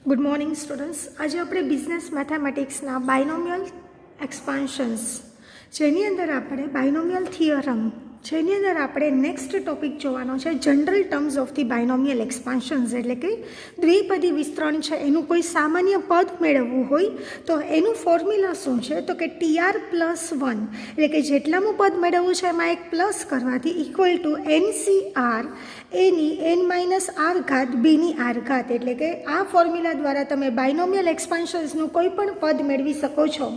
Good morning students. આજે આપણે business મેથેમેટિક્સના બાયનોમિયલ એક્સપાન્શન્સ જેની અંદર આપણે બાયનોમિયલ થિયરમ જેની અંદર આપણે નેક્સ્ટ ટોપિક જોવાનો છે general terms of the binomial expansions, એટલે કે દ્વિપદી વિસ્તરણ છે એનું કોઈ સામાન્ય પદ મેળવવું હોય તો એનું ફોર્મ્યુલા શું છે તો કે TR+1, એટલે કે જેટલામું પદ મેળવવું છે એમાં એક પ્લસ કરવાથી ઇક્વલ ટુ NCR એની n-r ઘાત બીની r ઘાત, એટલે કે આ ફોર્મ્યુલા દ્વારા તમે બાયનોમિયલ એક્સપાન્શન્સનું કોઈ પણ પદ મેળવી શકો છો.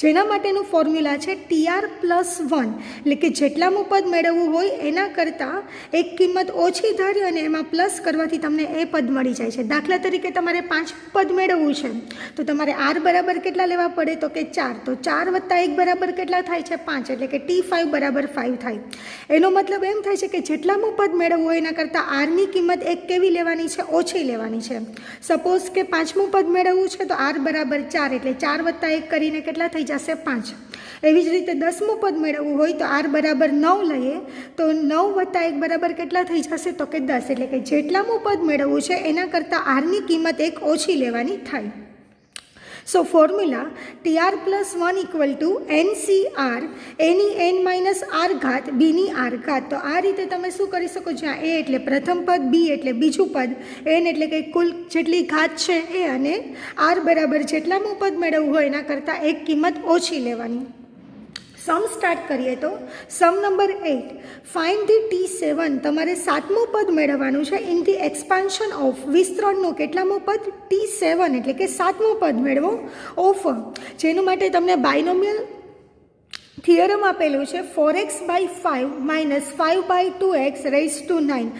જેના માટેનું ફોર્મ્યુલા છે TR+1, એટલે કે જેટલામું પદ મેળવવું હોય એના કરતાં એક કિંમત ઓછી ધારી અને એમાં પ્લસ કરવાથી તમને એ પદ મળી જાય છે. દાખલા તરીકે તમારે 5 પદ મેળવવું છે તો તમારે r બરાબર કેટલા લેવા પડે તો કે 4, તો 4 + 1 બરાબર કેટલા થાય છે 5, એટલે કે T5 બરાબર 5 થાય. એનો મતલબ એમ થાય છે કે જેટલામું પદ મેળવવું હોય એના કરતાં આરની કિંમત એક કેવી લેવાની છે, ઓછી લેવાની છે. સપોઝ કે 5મું પદ મેળવવું છે તો r બરાબર 4, એટલે 4 + 1 કરીને કેટલા થઈ જશે 5. એવી જ રીતે 10મું પદ મેળવવું હોય તો r બરાબર 9 લઈએ તો 9 + 1 બરાબર કેટલા થઈ જશે તો કે 10, એટલે કે જેટલામું પદ મેળવવું છે એના કરતાં આરની કિંમત એક ઓછી લેવાની થાય. So formula TR+1 equal to NCR એની n-r ઘાત બીની r ઘાત. તો આ રીતે તમે શું કરી શકો, જ્યાં a એટલે પ્રથમ પદ, b એટલે બીજું પદ, n એટલે કે કુલ જેટલી ઘાત છે એ, અને r બરાબર જેટલામું પદ મેળવવું હોય એના કરતાં એક કિંમત ઓછી લેવાની. સમ સ્ટાર્ટ કરીએ તો સમ નંબર 8, ફાઇન્ડ ધી T7. તમારે 7મું પદ મેળવવાનું છે ઇન ધી એક્સપાન્શન ઓફ વિસ્તરણનું કેટલામું પદ T7, એટલે કે 7મું પદ મેળવો ઓફ, જેનું માટે તમને બાયનોમિયલ થિયરમ આપેલું છે 4x/5 - 5/2x raised to 9.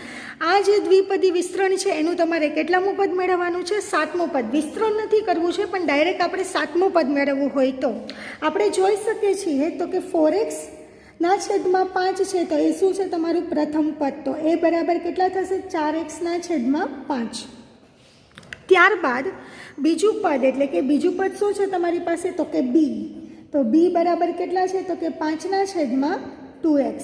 આ જે દ્વિપદી વિસ્તરણ છે એનું તમારે કેટલામું પદ મેળવવાનું છે 7મું પદ. વિસ્તરણ નથી કરવું છે પણ ડાયરેક્ટ આપણે 7મું પદ મેળવવું હોય તો આપણે જોઈ શકીએ છીએ તો કે 4x/5 છે તો એ શું છે તમારું પ્રથમ પદ, તો એ બરાબર કેટલા થશે 4x/5. ત્યારબાદ બીજું પદ, એટલે કે બીજું પદ શું છે તમારી પાસે તો કે b, તો b બરાબર કેટલા છે તો કે 5/2x.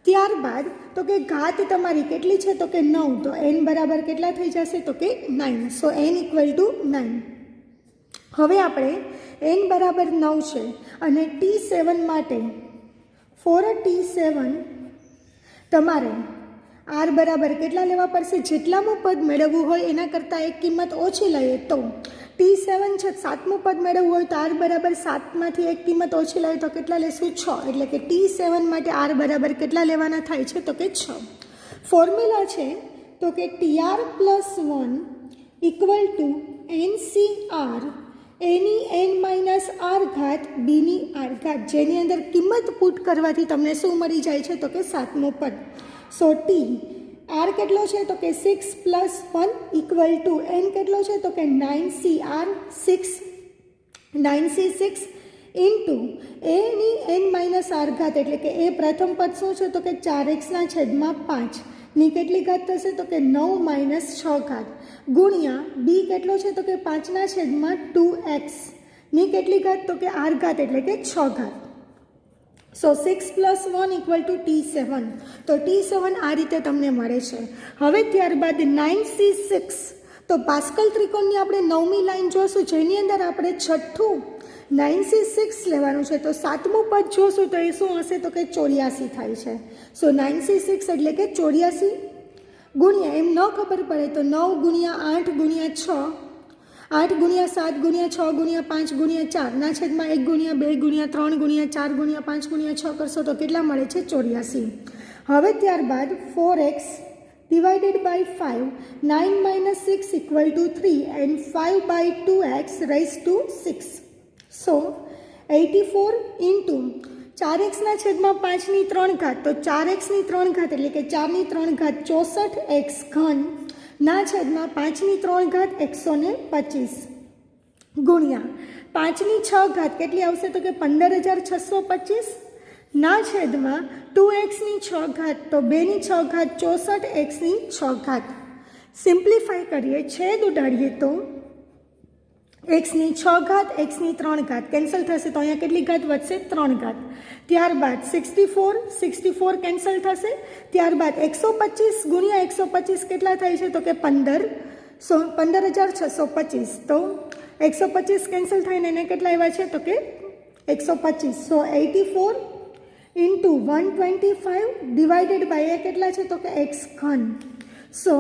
ત્યારબાદ તો કે ઘાત તમારી કેટલી છે તો કે 9, તો n બરાબર કેટલા થઈ જશે તો કે 9. સો n ઇક્વલ ટુ 9. હવે આપણે n બરાબર 9 છે અને T7 માટે ફોર T7 તમારે r બરાબર કેટલા લેવા પડશે, જેટલામું પદ મેળવવું હોય એના કરતાં એક કિંમત ઓછી લઈએ તો T7 છે 7મું પદ મેળવવું હોય તો r બરાબર 7માંથી એક કિંમત ઓછી લઈએ તો કેટલા લેશું 6, એટલે કે T7 માટે r બરાબર કેટલા લેવાના થાય છે તો કે 6. ફોર્મ્યુલા છે તો કે TR+1 ઇક્વલ ટુ NCR એની n-r ઘાત બીની r ઘાત, જેની અંદર કિંમત પુટ કરવાથી તમને શું મળી જાય છે તો કે 7મું પદ. સો T r કેટલો છે તો કે 6+1 ઇક્વલ ટુ n કેટલો છે તો કે 9c6 ઇન્ટુ એની n-r ઘાત, એટલે કે એ પ્રથમ પદ શું છે તો કે 4x/5 ની કેટલી ઘાત થશે તો કે 9 - 6 ઘાત, ગુણ્યા b કેટલો છે તો કે 5/2x ની કેટલી ઘાત તો કે r ઘાત, એટલે કે 6 ઘાત. સો 6+1 ઇક્વલ ટુ T7, તો T7 આ રીતે તમને મળે છે. હવે ત્યારબાદ 9c6, તો પાસ્કલ ત્રિકોણની આપણે 9મી લાઈન જોશું જેની અંદર આપણે છઠ્ઠું 9c6 લેવાનું છે, તો 7મું પદ જોશું તો એ શું હશે તો કે 84 થાય છે. સો 9c6 એટલે કે 84 ગુણ્યા, એમ ન ખબર પડે તો 9 × 8 × 6, 8 × 7 × 6 × 5 × 4 ના છેદમાં 1 × 2 × 3 × 4 × 5 × 6 કરશો તો કેટલા મળે છે 84. હવે ત્યારબાદ 4x divided by 5, 9 - 6 equal to 3 and 5/2x raised to 6. So 84 into 4x/5ની 3 ઘાત, તો 4x ની 3 ઘાત એટલે કે 4ની 3 ઘાત 64x ઘન ના છેદમાં 5ની 3 ઘાત 125 ગુણ્યા 5ની 6 ઘાત કેટલી આવશે તો કે 15625 ના છેદમાં 2x ની 6 ઘાત, તો 2ની 6 ઘાત 64x ની 6 ઘાત. સિમ્પ્લિફાય કરીએ, છેદ ઉડાડીએ તો x ની 6 ઘાત x ની 3 ઘાત કેન્સલ થશે તો અહીંયા કેટલી ઘાત વધશે 3 ઘાત. ત્યારબાદ 64 કેન્સલ થશે. ત્યારબાદ 125 ગુણ્યા 125 કેટલા થાય છે તો કે 15 સો 15,625 તો 125 કેન્સલ થઈને એને કેટલા આવ્યા છે તો કે 125. સો 84 ઇન્ટુ 125 ડિવાઇડેડ બાય એ કેટલા છે તો કે એક્સ ઘન. સો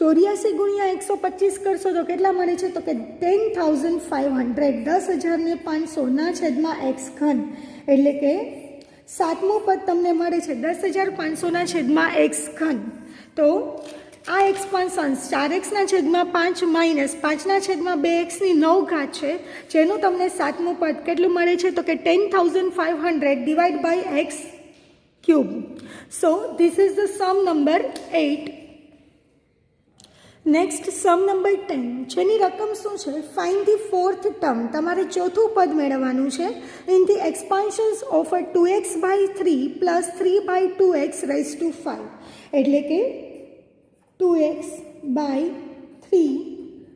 84 ગુણ્યા 125 કરશો તો કેટલા મળે છે તો કે 10,500 10,500 છેદમાં એક્સ ઘન, એટલે કે સાતમું પદ તમને મળે છે 10,500 છેદમાં એક્સ ઘન. તો આ એક્સપાન્સન્સ 4x/5 માઇનસ 5/2x ની 9 ઘાત છે, જેનું તમને સાતમું પદ કેટલું મળે છે તો કે 10,500 divide by x cube. So this is the sum number 8. Next sum number 10, જેની રકમ શું છે? Find the fourth term. તમારે ચોથું પદ મેળવવાનું છે in the expansions of 2x/3 plus 3/2x raise to 5, એટલે કે 2x/3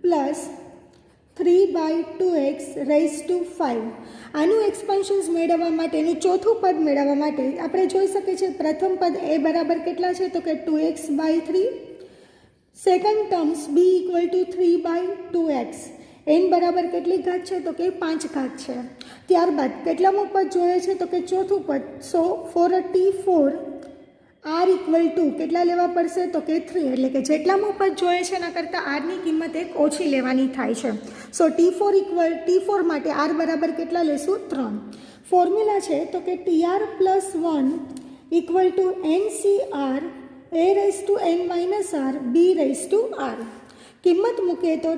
plus 3/2x raise to 5. આનું એક્સપાન્શન્સ મેળવવા માટેનું ચોથું પદ મેળવવા માટે આપણે જોઈ શકીએ છીએ પ્રથમ પદ એ બરાબર કેટલા છે તો કે 2x/3, second terms b equal to 3/2x, n બરાબર કેટલી ઘાત છે તો કે 5 ઘાત છે. ત્યારબાદ કેટલામું પદ જોઈએ છે તો કે ચોથું પદ. So for t4 r equal to કેટલા લેવા પડશે તો કે 3, એટલે કે જેટલામું પદ જોઈએ છે એના કરતાં આરની કિંમત એક ઓછી લેવાની થાય છે. સો t4 માટે r બરાબર કેટલા લેશું 3. ફોર્મ્યુલા છે તો કે tr+1 equal to ncr a raise to n minus r b raise to r. કિંમત મૂકીએ તો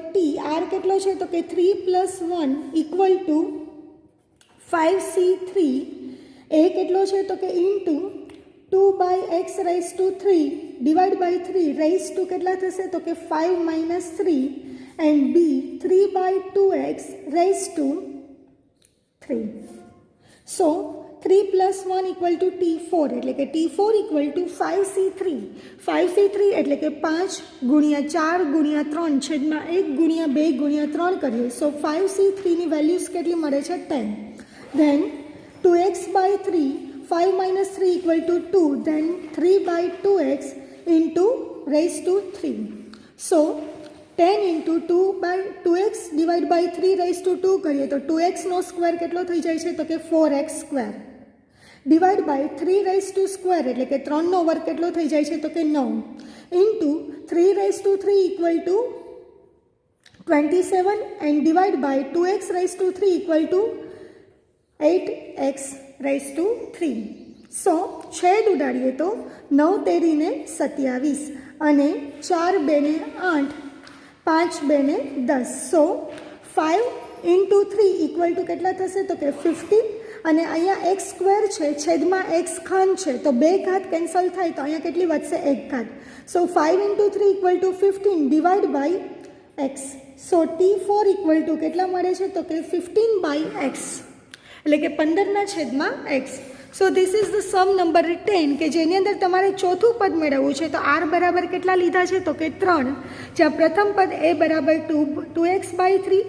r કેટલો છે તો કે 3+1 ઇક્વલ ટુ 5c3, a કેટલો છે તો કે into 2/x raise to 3 divide by 3 raise to કેટલા થશે તો કે 5 - 3 and b 3/2x raise to 3. So 3+1 equal to t4, એટલે કે t4 equal two 5c3. 5c3 એટલે કે 5 ગુણ્યા 4 ગુણ્યા 3 છેદમાં 1 ગુણ્યા 2 ગુણ્યા 3 કરીએ. સો 5c3ની વેલ્યુઝ કેટલી મળે છે 10. Then 2x/3 5 - 3 equal to 2, then 3/2x into raise to 3. So 10 into 2x divide by 3 raise to 2 કરીએ તો 2xનો સ્ક્વેર કેટલો થઈ જાય છે તો કે 4x square divide by 3 raise to square, એટલે કે 3નો વર્ગ કેટલો થઈ જાય છે તો કે 9 into 3 raise to 3 equal to 27 and divide by 2x raise to 3 equal to 8x raise to 3. So છેદ ઉડાડીએ તો 9 તેરીને 27 અને 4 2 8, 5 2 10. સો 5 ઇન્ટુ 3 ઇક્વલ ટુ કેટલા થશે તો કે 15, અને અહીંયા એક્સ સ્ક્વેર છે છેદમાં એક્સ ઘન છે તો 2 ઘાત કેન્સલ થાય તો અહીંયા કેટલી વધશે 1 ઘાત. So 5 into 3 equal to 15 divide by x. So t4 equal to કેટલા મળે છે તો કે 15/x, એટલે કે 15/x. So this is the sum number 10 કે જેની અંદર તમારે ચોથું પદ મેળવવું છે. તો r બરાબર કેટલા લીધા છે તો કે 3, જ્યાં પ્રથમ પદ a બરાબર 2x/3,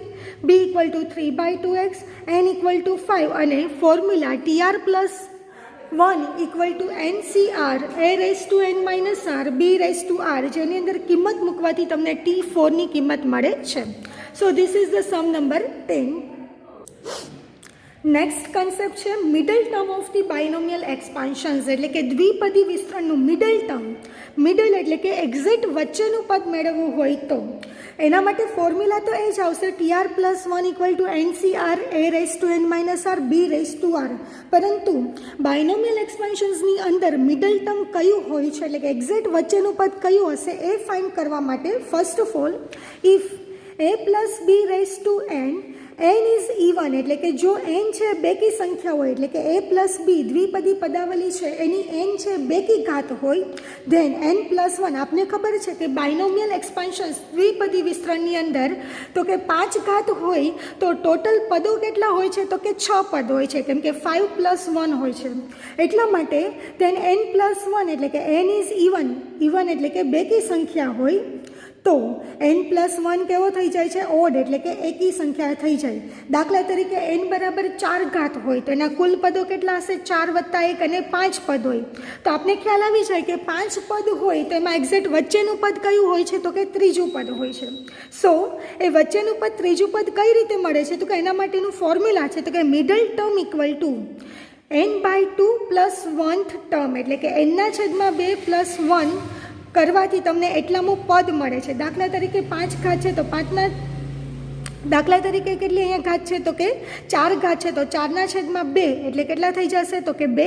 b equal to 3/2x, n equal to 5 અને formula tr+1 equal to ncr a raise to n minus r b raise to r, જેની અંદર કિંમત મૂકવાથી તમને t4ની કિંમત મળે છે. So this is the sum number 10. Next concept છે middle term of the binomial expansions, એટલે કે દ્વિપદી વિસ્તરણનું મિડલ ટર્મ. મિડલ એટલે કે એક્ઝેક્ટ વચ્ચેનું પદ મેળવવું હોય તો એના માટે ફોર્મ્યુલા તો એ જ આવશે tr+1 equal to ncr a raise to n minus r b raise to r. પરંતુ બાયનોમિયલ એક્સપાન્શન્સની અંદર મિડલ ટર્મ કયું હોય છે, એટલે કે એક્ઝેક્ટ વચ્ચેનું પદ કયું હશે એ ફાઇન્ડ કરવા માટે first of all if a plus b raise to n is even, એટલે કે જો n છે બેકી સંખ્યા હોય, એટલે કે a પ્લસ b દ્વિપદી પદાવલી છે એની n છે બેકી ઘાત હોય, ધેન n+1. આપને ખબર છે કે બાયનોમિયલ એક્સપાન્શન્સ દ્વિપદી વિસ્તરણની અંદર તો કે 5 ઘાત હોય તો ટોટલ પદો કેટલા હોય છે તો કે 6 પદ હોય છે, કેમ કે 5+1 હોય છે. એટલા માટે ધેન n+1 એટલે કે n ઇઝ ઇવન એટલે કે બેકી સંખ્યા હોય તો n+1 કેવો થઈ જાય છે? ઓડ, એટલે કે એકી સંખ્યા થઈ જાય. દાખલા તરીકે n બરાબર 4 ઘાત હોય તો એના કુલ પદો કેટલા હશે? 4 + 1 અને 5 પદ હોય. તો આપણે ખ્યાલ આવી જાય કે 5 પદ હોય તો એમાં એક્ઝેક્ટ વચ્ચેનું પદ કયું હોય છે? તો કે ત્રીજું પદ હોય છે. સો એ વચ્ચેનું પદ ત્રીજું પદ કઈ રીતે મળે છે? તો કે એના માટેનું ફોર્મ્યુલા છે તો કે middle term equal two n/2 plus 1th term, એટલે કે n/2 પ્લસ 1 કરવાથી તમને એટલામાં પદ મળે છે. દાખલા તરીકે 5 ઘાત છે તો 5ના, દાખલા તરીકે કેટલી અહીંયા ઘાત છે? તો કે 4 ઘાત છે તો 4/2 એટલે કેટલા થઈ જશે? તો કે 2,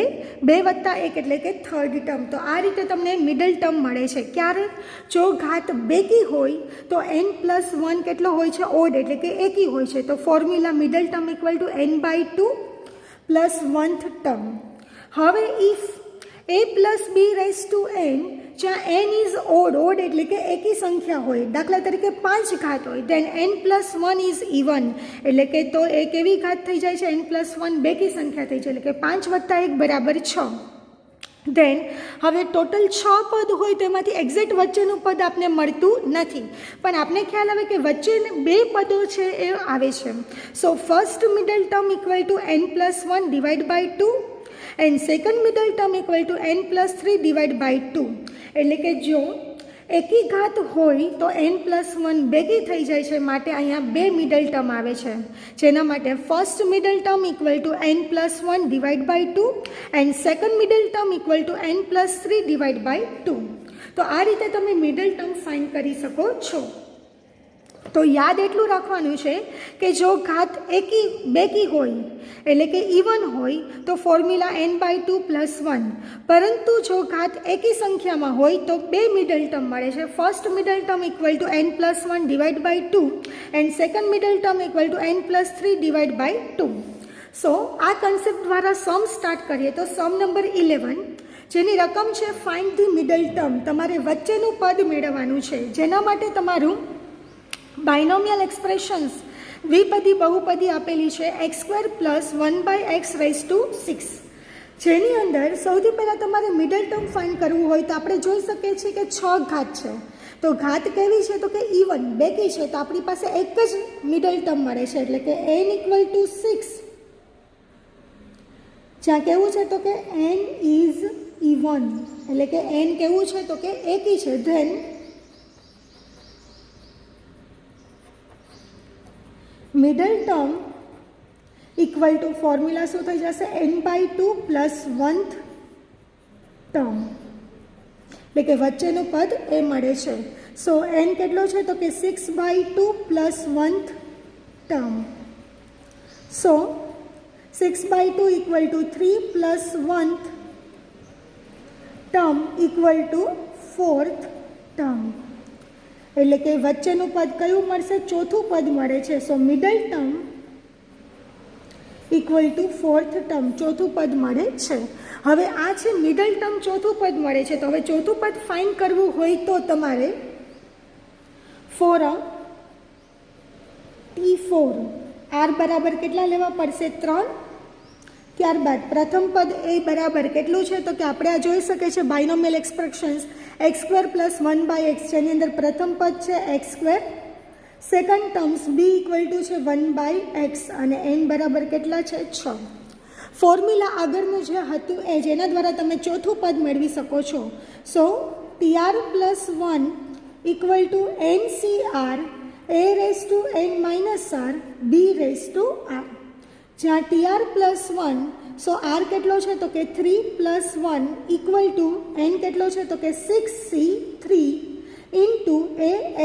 2 + 1 એટલે કે થર્ડ ટર્મ. તો આ રીતે તમને મિડલ ટર્મ મળે છે. ક્યારે? જો ઘાત બેકી હોય તો n+1 કેટલો હોય છે? ઓડ, એટલે કે એકી હોય છે. તો formula middle term equal two n/2 plus 1th term. હવે ઇફ a+b⁴n, જ્યાં n ઇઝ ઓડ, ઓડ એટલે કે એકી સંખ્યા હોય, દાખલા તરીકે 5 ઘાત હોય, then n+1 ઇઝ ઇવન, એટલે કે તો એ કેવી ઘાત થઈ જાય છે? n+1 બેકી સંખ્યા થઈ જાય, એટલે કે 5 + 1 બરાબર 6. દેન હવે ટોટલ 6 પદ હોય તો એમાંથી એક્ઝેક્ટ વચ્ચેનું પદ આપને મળતું નથી, પણ આપને ખ્યાલ આવે કે વચ્ચે 2 પદો છે એ આવે છે. સો first middle term equal to n+1 / 2 and second middle term equal to n+3 / 2. એટલે કે જો એકી ઘાત હોય તો n+1 બેકી થઈ જાય છે, માટે અહીંયા 2 મિડલ ટર્મ આવે છે, જેના માટે first middle term equal to n+1 / 2 and second middle term equal to n+3 / 2. તો આ રીતે તમે મિડલ ટર્મ ફાઇન્ડ કરી શકો છો. તો યાદ એટલું રાખવાનું છે કે જો ઘાત બેકી હોય એટલે કે ઇવન હોય તો ફોર્મ્યુલા n/2 પ્લસ 1, પરંતુ જો ઘાત એકી સંખ્યામાં હોય તો 2 મિડલ ટર્મ મળે છે. First middle term equal to n+1 / 2 and second middle term equal to n+3 / 2. સો આ કન્સેપ્ટ દ્વારા સમ સ્ટાર્ટ કરીએ તો સમ નંબર 11, જેની રકમ છે ફાઇન્ડ ધી મિડલ ટર્મ. તમારે વચ્ચેનું પદ મેળવવાનું છે, જેના માટે તમારું બાયનોમિયલ એક્સપ્રેશન્સ દ્વિપદી બહુપદી આપેલી છે x² + 1/x⁻⁶, જેની અંદર સૌથી પહેલાં તમારે મિડલ ટર્મ ફાઇન્ડ કરવું હોય તો આપણે જોઈ શકીએ છીએ કે 6 ઘાત છે. તો ઘાત કેવી છે? તો કે ઇવન, બેકી છે, તો આપણી પાસે એક જ મિડલ ટર્મ મળે છે, એટલે કે n = 6, જ્યાં કેવું છે? તો કે n ઇઝ ઇવન, એટલે કે n કેવું છે? તો કે એકી છે. Then middle term equal to formula શું થઈ જશે? n/2 પ્લસ 1th ટર્મ, એટલે કે વચ્ચેનું પદ એ મળે છે. સો n કેટલો છે? તો કે 6/2 plus 1th term. So 6/2 equal to 3 plus 1th term equal to 4th term, એટલે કે વચ્ચેનું પદ કયું મળશે? ચોથું પદ મળે છે. So middle term equal to 4th term, ચોથું પદ મળે છે. હવે આ છે મિડલ ટર્મ, ચોથું પદ મળે છે. તો હવે ચોથું પદ ફાઇન્ડ કરવું હોય તો તમારે ફોર T4 R બરાબર કેટલા લેવા પડશે? 3. ત્યારબાદ પ્રથમ પદ એ બરાબર કેટલું છે? તો કે આપણે આ જોઈ શકીએ છીએ બાયનોમિયલ એક્સપ્રેશન્સ x² + 1/x, જેની અંદર પ્રથમ પદ છે x², second terms b equal two છે 1/x અને n બરાબર કેટલા છે? 6. ફોર્મ્યુલા આગળનું જે હતું એ, જેના દ્વારા તમે ચોથું પદ મેળવી શકો છો. સો TR + 1 equal to NCR a⁻n−r b⁻r, જ્યાં TR + 1, સો r કેટલો છે? તો કે 3 + 1 ઇક્વલ ટુ n કેટલો છે? તો કે 6c3 into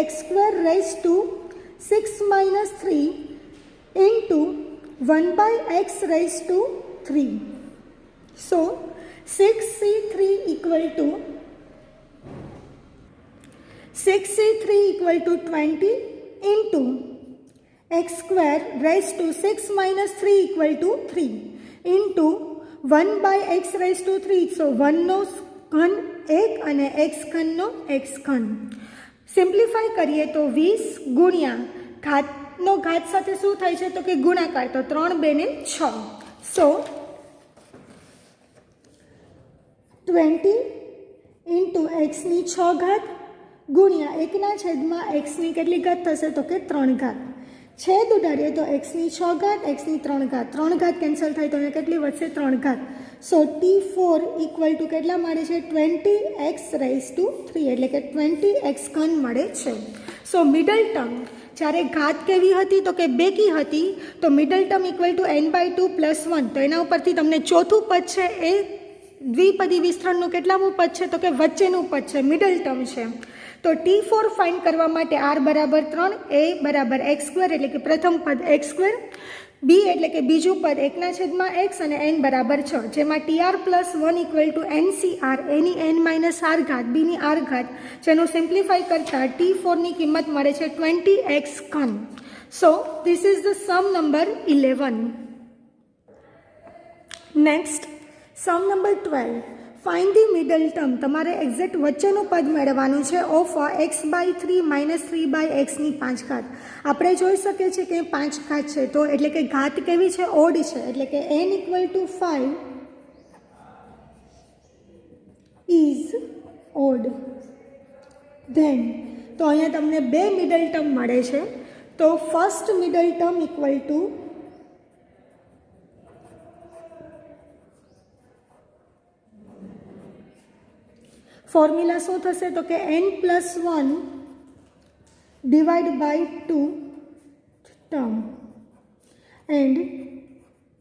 ax²6 - 3 into 1/x⁻3. So 6c3 equal to 20 into x²6 - 3 equal to 3 into 1/x⁻3. સો 1નો ઘન 1 અને x ઘનનો x ઘન. સિમ્પ્લિફાય કરીએ તો 20 ગુણ્યા ઘાતનો ઘાત સાથે શું થાય છે? તો કે ગુણાકાર, તો 3 × 2 = 6. સો 20 ઇન્ટુ x ની 6 ઘાત ગુણ્યા 1/xની કેટલી ઘાત થશે તો કે 3 ઘાત. છેદ ઉડાડીએ તો xની 6 ઘાત, xની 3 ઘાત. 3 ઘાત કેન્સલ થાય તો અહીંયા કેટલી વધશે? 3 ઘાત. સો T4 ઇક્વલ ટુ કેટલા મળે છે? 20x⁻³ એટલે કે 20x³ મળે છે. સો મિડલ ટર્મ જ્યારે ઘાત કેવી હતી તો કે બેકી હતી, તો middle term equal two n/2 + 1. તો એના ઉપરથી તમને ચોથું પદ છે એ દ્વિપદી વિસ્તરણનું કેટલામું પદ છે તો કે વચ્ચેનું પદ છે, મિડલ ટર્મ છે. તો T4 ફાઇન્ડ કરવા માટે r બરાબર 3, a બરાબર x² એટલે કે પ્રથમ પદ x², b એટલે કે બીજું પદ 1/x અને n બરાબર 6, જેમાં TR + 1 ઇક્વલ ટુ NCR, એની n-r ઘાત, બીની r ઘાત, જેનું સિમ્પ્લિફાઈ કરતા T4ની કિંમત મળે છે 20x³. So this is the sum number 11. Next sum number 12. Find the middle term. તમારે એક્ઝેક્ટ વચ્ચેનું પદ મેળવવાનું છે ઓફ x/3 - 3/xની 5 ઘાત. આપણે જોઈ શકીએ છીએ કે 5 ઘાત છે, તો એટલે કે ઘાત કેવી છે? ઓડ છે, એટલે કે n equal to 5 is odd. Then તો અહીંયા તમને બે મિડલ ટર્મ મળે છે. તો first middle term equal to formula શું થશે તો કે n+1 divide by 2 term, and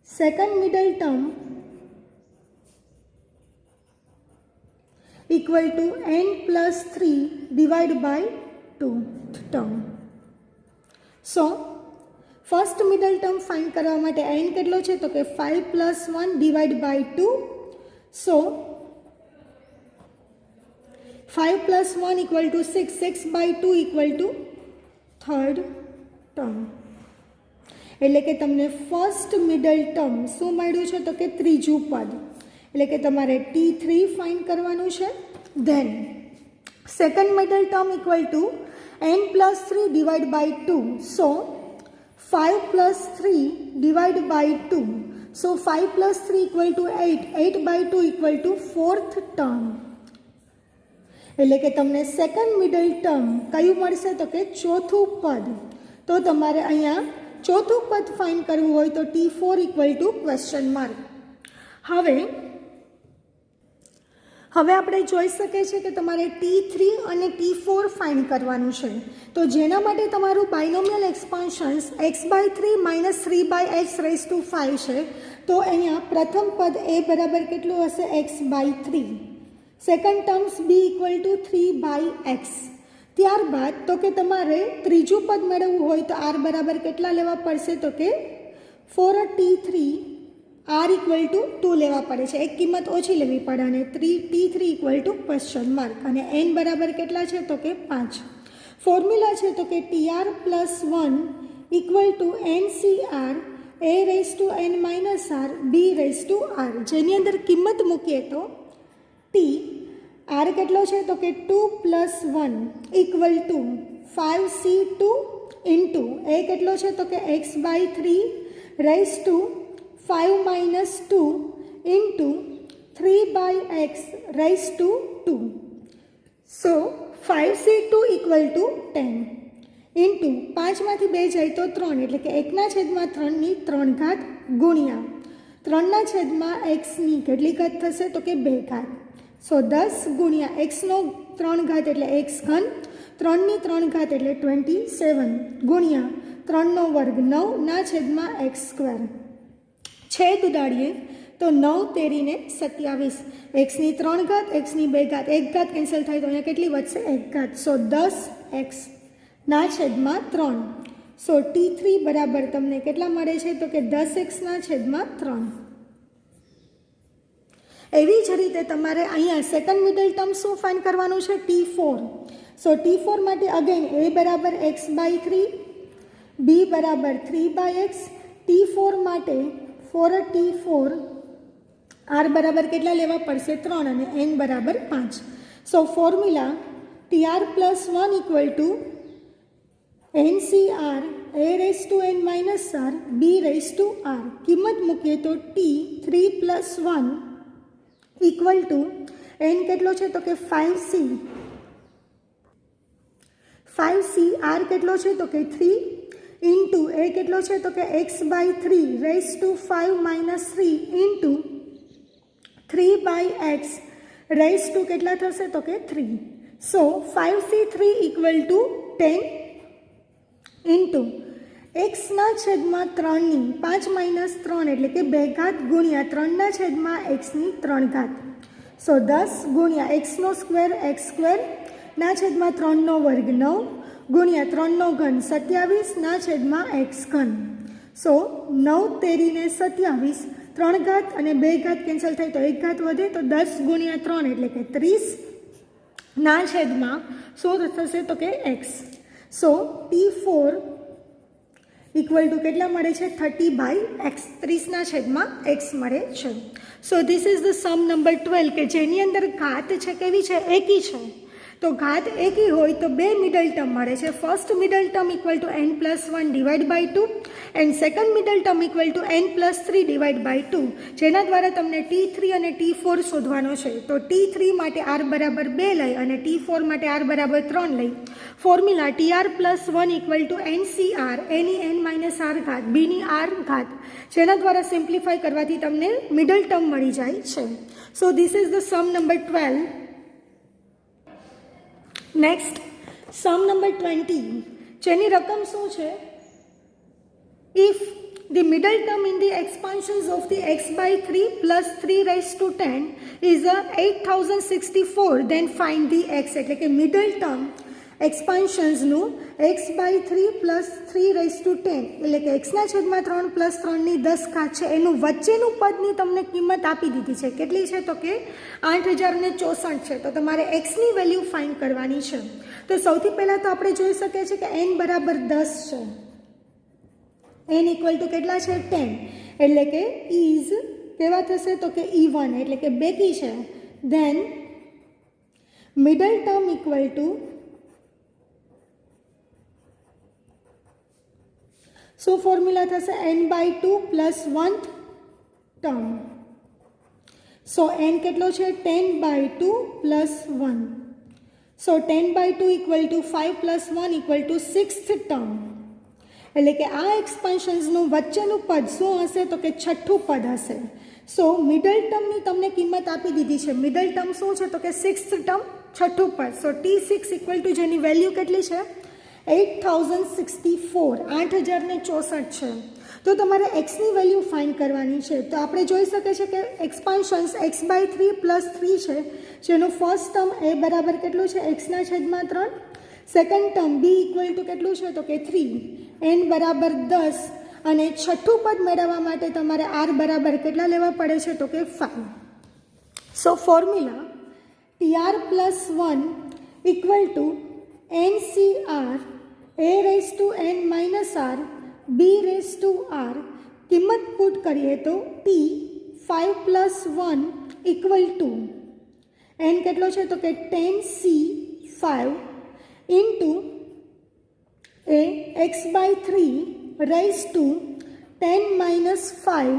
second middle term equal to n+3 divide by 2 term. So first middle term find કરવા માટે n કેટલો છે તો કે 5 + 1 divide by 2. So 5 + 1 equal to 6, 6/2 equal to third term. એટલે કે તમને ફર્સ્ટ મિડલ ટર્મ શું મળ્યું છે તો કે ત્રીજું પદ, એટલે કે તમારે T3 ફાઇન્ડ કરવાનું છે. Then second middle term equal to n+3 divide by 2. So 5 + 3 divide by 2. So 5 + 3 equal to 8, 8/2 equal to fourth term. એટલે કે તમને સેકન્ડ મિડલ ટર્મ કયું મળશે તો કે ચોથું પદ. તો તમારે અહીંયા ચોથું પદ ફાઇન્ડ કરવું હોય તો T4 equal two question mark. હવે આપણે જોઈ શકીએ છીએ કે તમારે T3 અને T4 ફાઇન્ડ કરવાનું છે. તો જેના માટે તમારું બાયનોમિયલ એક્સપાન્શન્સ x/3 - 3/x⁵5 છે. તો અહીંયા પ્રથમ પદ a બરાબર કેટલું હશે? x/3. Second terms b equal two 3/x. ત્યારબાદ તો કે તમારે ત્રીજું પદ મેળવવું હોય તો r બરાબર કેટલા લેવા પડશે તો કે four T3 r equal to 2 લેવા પડે છે, એક કિંમત ઓછી લેવી પડે, અને T3 equal to question mark, અને n બરાબર કેટલા છે તો કે 5. ફોર્મ્યુલા છે તો કે TR + 1 equal to NCR a⁻n−r b⁻r, જેની અંદર કિંમત મૂકીએ તો T r કેટલો છે તો કે 2 + 1 equal two 5c2 into a કેટલો છે તો કે x/3 ⁵ into 3/x⁵2. So 5c2 equal to 10 into 5માંથી 2 જાય તો 3, એટલે કે 1/3ની 3 ઘાત ગુણ્યા 3/xની કેટલી ઘાત થશે તો કે 2 ઘાત. સો 10 ગુણ્યા xનો 3 ઘાત એટલે x3, 3ની 3 ઘાત એટલે 27 ગુણ્યા 3નો વર્ગ 9/x². છેદ ઉડાડીએ તો 9 તેરીને 27, xની 3 ઘાત, xની 2 ઘાત, 1 ઘાત કેન્સલ થાય તો અહીંયા કેટલી વધશે? 1 ઘાત. સો 10x/3. સો T3 બરાબર તમને કેટલા મળે છે તો કે 10x/3. એવી જ રીતે તમારે અહીંયા સેકન્ડ મિડલ ટર્મ શું ફાઇન્ડ કરવાનું છે? T4. સો T4 માટે અગેન a બરાબર x/3, b બરાબર 3/x. T4 માટે ફોર T4 r બરાબર કેટલા લેવા પડશે? 3, અને n બરાબર 5. So formula TR + 1 equal to NCR a⁻n−r b⁻r. કિંમત મૂકીએ તો T3 + 1 ઇક્વલ ટુ n કેટલો છે તો કે 5c 5c r કેટલો છે તો કે 3 ઇન્ટુ એ કેટલો છે તો કે x/3 raise to 5 minus 3 into 3/x raise to કેટલા થશે તો કે 3. So 5c3 equal to 10 into એક્સના છેદમાં 3ની 5 માઇનસ 3 એટલે કે 2 ઘાત ગુણ્યા 3ના છેદમાં એક્સની 3 ઘાત. સો 10 ગુણ્યા એક્સનો સ્ક્વેર એક્સ સ્ક્વેર ના છેદમાં 3નો વર્ગ 9 ગુણ્યા 3નો ઘન 27 ના છેદમાં એક્સ ઘન. સો 9 તેરીને 27, 3 ઘાત અને 2 ઘાત કેન્સલ થાય તો 1 ઘાત વધે તો 10 ગુણ્યા 3 એટલે કે 30 ના છેદમાં શું થશે તો કે x. So T4 equal to કેટલા મળે છે 30/x 30ના છેદમાં એક્સ મળે છે. So this is the sum number 12 કે જેની અંદર ઘાત છે કેવી છે એકી છે. તો ઘાત એકી હોય તો બે મિડલ ટર્મ મળે છે. First middle term equal to n+1 divide by 2 and second middle term equal to n+3 divide by 2, જેના દ્વારા તમને T3 અને T4 શોધવાનો છે. તો T3 માટે r બરાબર 2 લઈ અને T4 માટે r બરાબર 3 લઈ formula TR+1 equal to NCR એની n-r ઘાત બીની r ઘાત, જેના દ્વારા સિમ્પ્લિફાય કરવાથી તમને મિડલ ટર્મ મળી જાય છે. So this is the sum number 12. Next sum number 20, જેની રકમ શું છે? If the middle term in the expansions of the x/3 plus 3 raised to 10 is a 8064, then find the x. એટલે કે મિડલ ટર્મ એક્સપાન્શન્સનું x/3 પ્લસ 3 રેઝ ટુ 10 એટલે કે એક્સના છેદમાં 3 પ્લસ 3ની 10 ઘાત છે એનું વચ્ચેનું પદની તમને કિંમત આપી દીધી છે. કેટલી છે તો કે 8064 છે. તો તમારે એક્સની વેલ્યુ ફાઇન્ડ કરવાની છે. તો સૌથી પહેલાં તો આપણે જોઈ શકીએ છીએ કે n બરાબર 10 છે. n ઇક્વલ ટુ કેટલા છે 10 એટલે કે ઇઝ કેવા થશે તો કે E1 એટલે કે બેકી છે. Then middle term equal to શું ફોર્મ્યુલા થશે n/2 પ્લસ 1 ટર્મ. સો n કેટલો છે 10/2 plus 1. So 10/2 equal to 5 plus 1 equal two 6th term. એટલે કે આ એક્સપાન્શન્સનું વચ્ચેનું પદ શું હશે તો કે છઠ્ઠું પદ હશે. સો મિડલ ટર્મની તમને કિંમત આપી દીધી છે. મિડલ ટર્મ શું છે તો કે 6th ટર્મ છઠ્ઠું પદ. સો T6 ઇક્વલ ટુ જેની વેલ્યુ કેટલી છે 8064 8064 છે. તો તમારે એક્સની વેલ્યુ ફાઇન્ડ કરવાની છે. તો આપણે જોઈ શકીએ છીએ કે એક્સપાન્શન્સ x/3 પ્લસ 3 છે, જેનું ફર્સ્ટ ટર્મ એ બરાબર કેટલું છે એક્સના છેદમાં 3, second term b equal to કેટલું છે તો કે 3, n બરાબર 10 અને છઠ્ઠું પદ મેળવવા માટે તમારે r બરાબર કેટલા લેવા પડે છે તો કે 5. So formula TR+1 equal to NCR a raise to n-r b raise to r. કિંમત પુટ કરીએ તો T 5+1 ઇક્વલ ટુ n કેટલો છે તો કે 10C5 into a x/3 raise to 10-5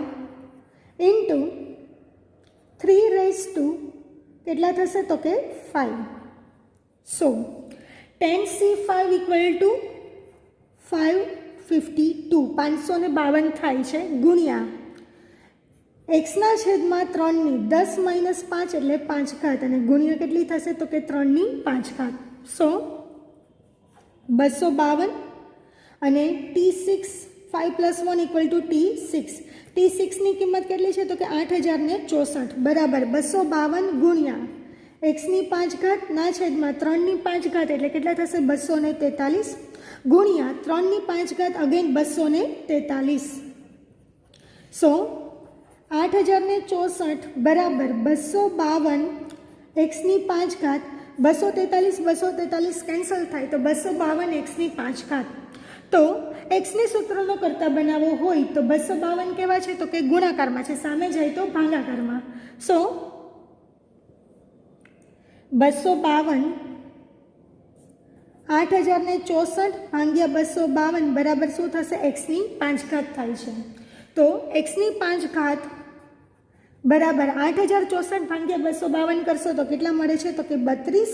into 3 raise to કેટલા થશે તો કે 5. સો 10C5 ઇક્વલ ટુ 552 552 થાય છે ગુણ્યા એક્સના છેદમાં 3ની 10 - 5 એટલે 5 ઘાત અને ગુણ્યા કેટલી થશે તો કે 3ની 5 ઘાત. સો 252 અને T6 5+1 ઇક્વલ ટુ T6. T6ની કિંમત કેટલી છે તો કે 8064 બરાબર 252 ગુણ્યા એક્સની 5 ઘાત ના છેદમાં 3ની 5 ઘાત એટલે કેટલા થશે 243 ગુણ્યા 3ની 5 ઘાત અગેન 243. સો 8064 બરાબર 252 એક્સની 5 ઘાત 243 કેન્સલ થાય તો 252 એક્સની 5 ઘાત. તો એક્સની સૂત્રનો કરતા બનાવવો હોય તો 252 કેવા છે તો કે ગુણાકારમાં છે, સામે જાય તો ભાગાકારમાં. સો 252 8064 ભાગ્યા 252 બરાબર શું થશે એક્સની 5 ઘાત થાય છે. તો એક્સની 5 ઘાત બરાબર 8064 ભાગ્યા 252 કરશો તો કેટલા મળે છે તો કે 32.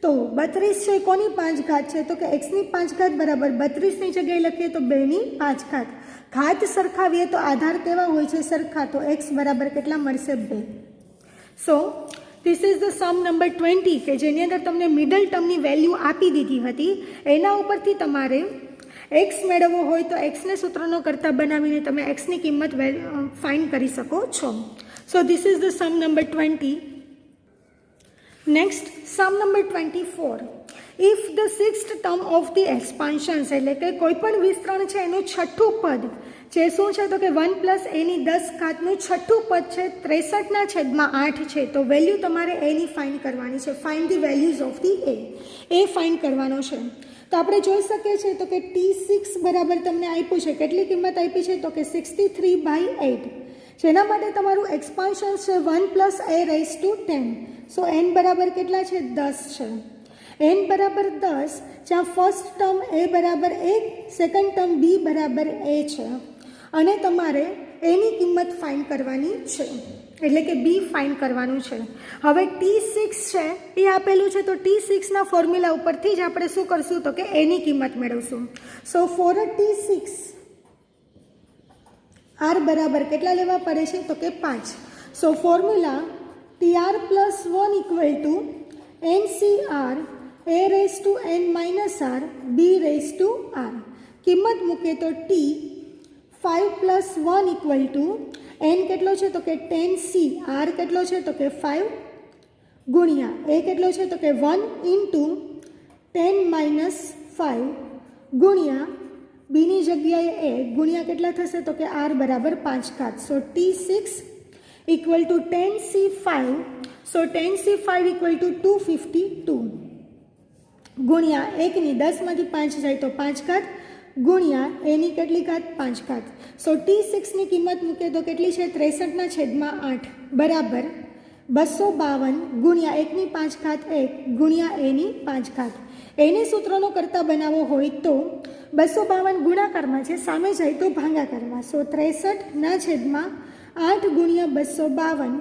તો 32 છે કોની 5 ઘાત છે? તો કે એક્સની 5 ઘાત બરાબર 32ની જગ્યાએ લખીએ તો 2ની 5 ઘાત. ઘાત સરખાવીએ તો આધાર કેવા હોય છે? સરખા. તો એક્સ બરાબર કેટલા મળશે? 2. So this is the sum number 20 કે જેની અંદર તમને મિડલ ટર્મની વેલ્યુ આપી દીધી હતી. એના ઉપરથી તમારે એક્સ મેળવવો હોય તો એક્સને સૂત્રનો કરતા બનાવીને તમે એક્સની કિંમત ફાઇન્ડ કરી શકો છો. So this is the sum number 20. Next sum number 24. If the sixth term of the expansions એટલે કે કોઈ પણ વિસ્તરણ છે એનું છઠ્ઠું પદ જે શું છે? તો કે 1 પ્લસ એની 10 ઘાતનું છઠ્ઠું પદ છે 63/8 છે. તો વેલ્યુ તમારે એની ફાઇન્ડ કરવાની છે. Find the values of the A find કરવાનો છે. તો આપણે જોઈ શકીએ છીએ તો કે T6 બરાબર તમને આપ્યું છે. કેટલી કિંમત આપી છે? તો કે 63/8. જેના માટે તમારું એક્સપાન્શન છે 1 plus a raise to 10. So n બરાબર કેટલા છે? 10 છે. n બરાબર 10 જ્યાં ફર્સ્ટ ટર્મ a બરાબર 1, સેકન્ડ ટર્મ b બરાબર a છે અને તમારે એની કિંમત ફાઇન્ડ કરવાની છે એટલે કે b ફાઇન્ડ કરવાનું છે. હવે T6 છે એ આપેલું છે તો T6ના ફોર્મ્યુલા ઉપરથી જ આપણે શું કરશું? તો કે એની કિંમત મેળવશું. સો ફોર T6 r બરાબર કેટલા લેવા પડે છે? તો કે 5. So formula TR plus 1 equal to NCR a raise to n minus r b raise to r. કિંમત મૂકે તો T 5 plus 1 equal to n કેટલો છે? તો કે 10c. r કેટલો છે? તો કે 5 ગુણ્યા a કેટલો છે? તો કે 1 ઇન્ટુ 10 માઇનસ 5 ગુણ્યા બીની જગ્યાએ a ગુણ્યા કેટલા થશે? તો કે r બરાબર 5 ઘાત. સો T6 equal to 10c5. So 10c5 equal to 252 ગુણ્યા 1ની 10માંથી 5 જાય તો 5 ઘાત ગુણ્યા એની કેટલી ઘાત? 5 ઘાત. સો T6ની કિંમત મૂકે તો કેટલી છે? 63/8 બરાબર 252 ગુણ્યા 1ની 5 ઘાત 1 ગુણ્યા એની 5 ઘાત. એને સૂત્રનો કરતા બનાવવો હોય તો 252 ગુણાકારમાં છે, સામે જાય તો ભાગાકારમાં. સો 63/8 ગુણ્યા 252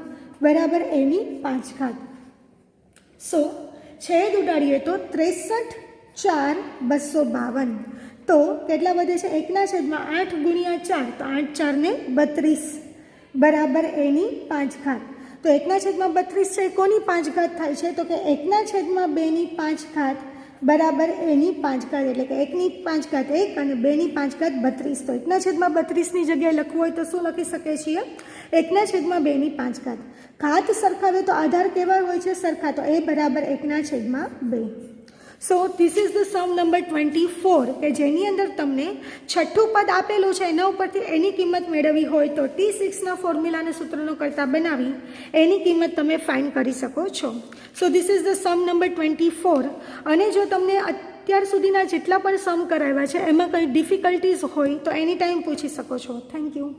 બરાબર એની 5 ઘાત. સો છેદ ઉડાડીએ તો 63/4 તો કેટલા વધે છે? 1/8 ગુણ્યા 4 તો 8 4 ને 32 બરાબર એની 5 ઘાત. તો 1/32 છે કોની 5 ઘાત થાય છે? તો કે 1/2ની 5 ઘાત બરાબર એની 5 ઘાત એટલે કે 1ની 5 ઘાત 1 અને 2ની 5 ઘાત 32. તો 1/32ની જગ્યાએ લખવું હોય તો શું લખી શકીએ છીએ? 1/2ની 5 ઘાત. ઘાત સરખાવે તો આધાર કેવા હોય છે? સરખા. તો a બરાબર 1/2. So this is the sum number 24 કે જેની અંદર તમને છઠ્ઠું પદ આપેલું છે એના ઉપરથી એની કિંમત મેળવવી હોય તો T6ના ફોર્મ્યુલાને સૂત્રનો કરતા બનાવી એની કિંમત તમે ફાઇન્ડ કરી શકો છો. So this is the sum number 24. અને જો તમને અત્યાર સુધીના જેટલા પણ સમ કરાવ્યા છે એમાં કંઈ ડિફિકલ્ટીઝ હોય તો એની ટાઈમ પૂછી શકો છો. Thank you.